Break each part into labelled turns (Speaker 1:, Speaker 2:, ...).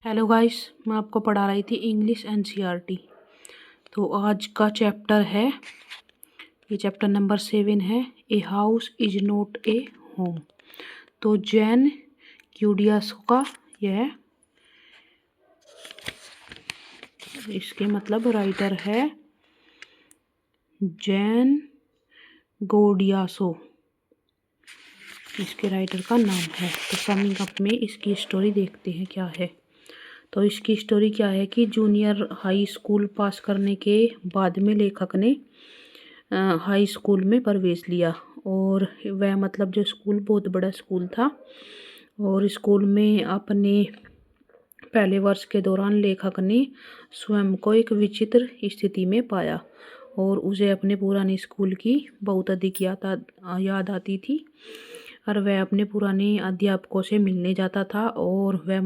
Speaker 1: Hello guys, मैं आपको पढ़ा रही थी इंग्लिश एनसीईआरटी। तो आज का चैप्टर है, ये चैप्टर नंबर 7 है, a house is not a home. तो जैन क्यूडियासो का यह इसके मतलब राइटर है जैन गौडियासो, इसके राइटर का नाम है। तो समिंग अप में इसकी स्टोरी देखते हैं क्या है। तो इसकी स्टोरी क्या है कि जूनियर हाई स्कूल पास करने के बाद में लेखक ने हाई स्कूल में प्रवेश लिया। और वह मतलब जो स्कूल बहुत बड़ा स्कूल था, और स्कूल में अपने पहले वर्ष के दौरान लेखक ने स्वयं को एक विचित्र स्थिति में पाया और उसे अपने पुराने स्कूल की बहुत अधिक याद आती थी। और वह अपने पुराने अध्यापकों से मिलने जाता था और वे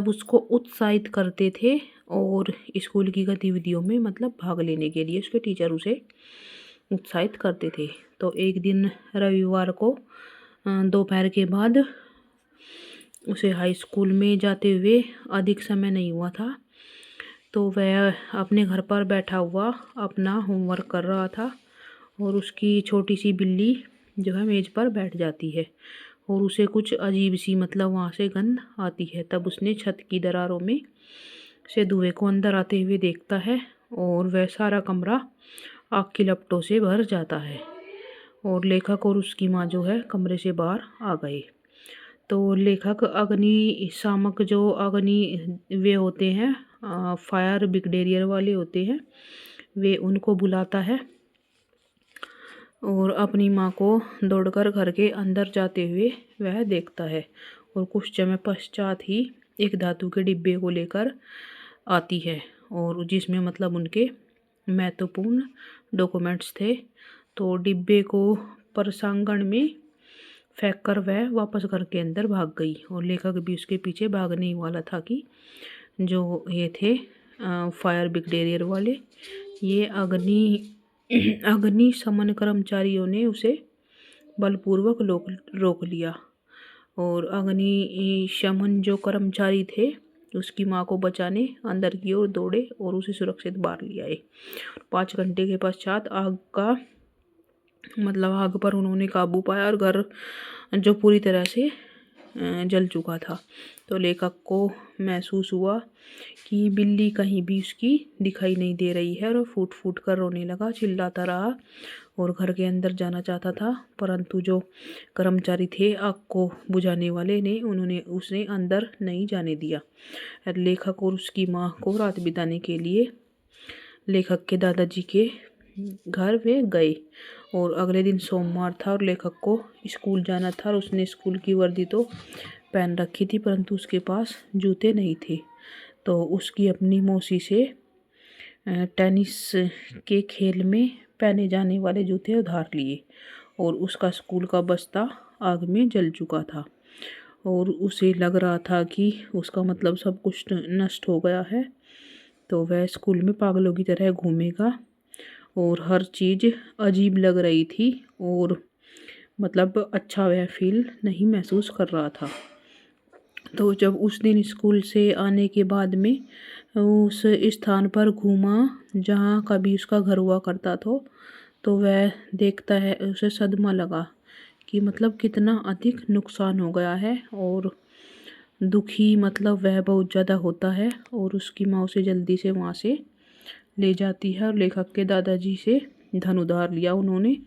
Speaker 1: उसको उत्साहित करते थे और स्कूल की गतिविधियों में भाग लेने के लिए उसके टीचर उसे उत्साहित करते थे। तो एक दिन रविवार को दोपहर के बाद उसे हाई स्कूल में जाते हुए अधिक समय नहीं हुआ था। तो वह अपने घर पर बैठा हुआ अपना होमवर्क कर रहा था और उसकी छोटी सी बिल्ली जो है मेज़ पर बैठ जाती है और उसे कुछ अजीब सी वहाँ से गंध आती है। तब उसने छत की दरारों में से धुएं को अंदर आते हुए देखता है और वह सारा कमरा आग की लपटों से भर जाता है और लेखक और उसकी माँ जो है कमरे से बाहर आ गए। तो लेखक अग्निशामक जो वे होते हैं, फायर ब्रिगेडियर वाले होते हैं, वे उनको बुलाता है और अपनी माँ को दौड़कर घर के अंदर जाते हुए वह देखता है और कुछ समय पश्चात ही एक धातु के डिब्बे को लेकर आती है और जिसमें उनके महत्वपूर्ण डॉक्यूमेंट्स थे। तो डिब्बे को परसांगण में फेंक कर वह वापस घर के अंदर भाग गई और लेखक भी उसके पीछे भागने ही वाला था कि जो ये थे फायर ब्रिगेडियर वाले, ये अग्निशमन कर्मचारियों ने उसे बलपूर्वक रोक लिया और अग्निशमन जो कर्मचारी थे उसकी माँ को बचाने अंदर की ओर दौड़े और उसे सुरक्षित बाहर ले आए। 5 घंटे के पश्चात आग पर उन्होंने काबू पाया और घर जो पूरी तरह से जल चुका था। तो लेखक को महसूस हुआ कि बिल्ली कहीं भी उसकी दिखाई नहीं दे रही है और फूट फूट कर रोने लगा, चिल्लाता रहा और घर के अंदर जाना चाहता था, परंतु जो कर्मचारी थे आग को बुझाने वाले ने उसने अंदर नहीं जाने दिया। लेखक और उसकी माँ को रात बिताने के लिए लेखक के दादाजी के घर वे गए और अगले दिन सोमवार था और लेखक को स्कूल जाना था और उसने स्कूल की वर्दी तो पहन रखी थी, परंतु उसके पास जूते नहीं थे। तो उसकी अपनी मौसी से टेनिस के खेल में पहने जाने वाले जूते उधार लिए और उसका स्कूल का बस्ता आग में जल चुका था और उसे लग रहा था कि उसका सब कुछ नष्ट हो गया है। तो वह स्कूल में पागलों की तरह घूमेगा और हर चीज़ अजीब लग रही थी और अच्छा वह फील नहीं महसूस कर रहा था। तो जब उस दिन स्कूल से आने के बाद में उस स्थान पर घूमा जहाँ कभी उसका घर हुआ करता था, तो वह देखता है, उसे सदमा लगा कि कितना अधिक नुकसान हो गया है और दुखी वह बहुत ज़्यादा होता है और उसकी माँ उसे जल्दी से वहाँ से ले जाती है और लेखक के दादाजी से धन उधार लिया उन्होंने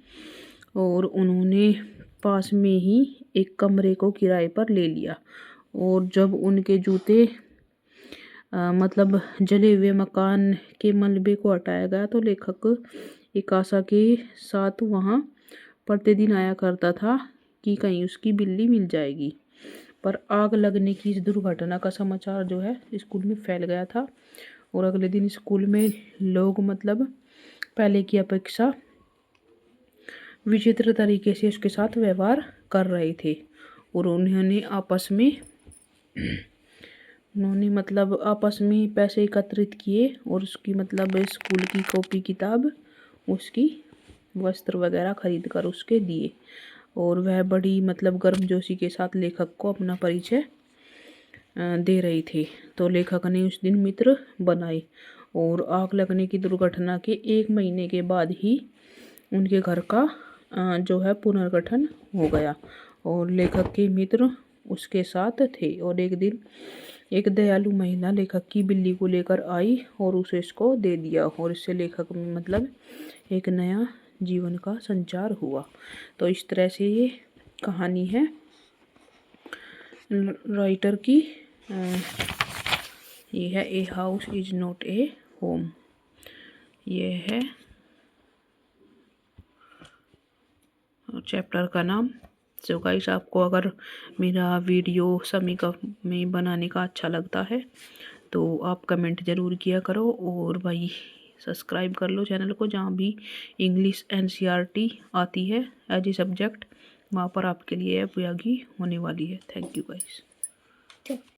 Speaker 1: और उन्होंने पास में ही एक कमरे को किराए पर ले लिया। और जब उनके जूते जले हुए मकान के मलबे को हटाया गया तो लेखक एक आशा के साथ वहाँ प्रतिदिन आया करता था कि कहीं उसकी बिल्ली मिल जाएगी। पर आग लगने की इस दुर्घटना का समाचार जो है स्कूल में फैल गया था और अगले दिन स्कूल में लोग पहले की अपेक्षा विचित्र तरीके से उसके साथ व्यवहार कर रहे थे और उन्होंने आपस में पैसे एकत्रित किए और उसकी स्कूल की कॉपी किताब, उसकी वस्त्र वगैरह खरीद कर उसके दिए और वह बड़ी गर्मजोशी के साथ लेखक को अपना परिचय दे रहे थे। तो लेखक ने उस दिन मित्र बनाए और आग लगने की दुर्घटना के 1 महीने के बाद ही उनके घर का जो है पुनर्गठन हो गया और लेखक के मित्र उसके साथ थे। और एक दिन एक दयालु महिला लेखक की बिल्ली को लेकर आई और उसे इसको दे दिया और इससे लेखक में मतलब एक नया जीवन का संचार हुआ। तो इस तरह से ये कहानी है राइटर की। ये है a house is not a home, ये है चैप्टर का नाम। सो गाइस, आपको अगर मेरा वीडियो समीक्षा में बनाने का अच्छा लगता है तो आप कमेंट ज़रूर किया करो और भाई सब्सक्राइब कर लो चैनल को। जहाँ भी इंग्लिश NCERT आती है एज ए सब्जेक्ट, वहाँ पर आपके लिए उपयोगी होने वाली है। Thank you guys.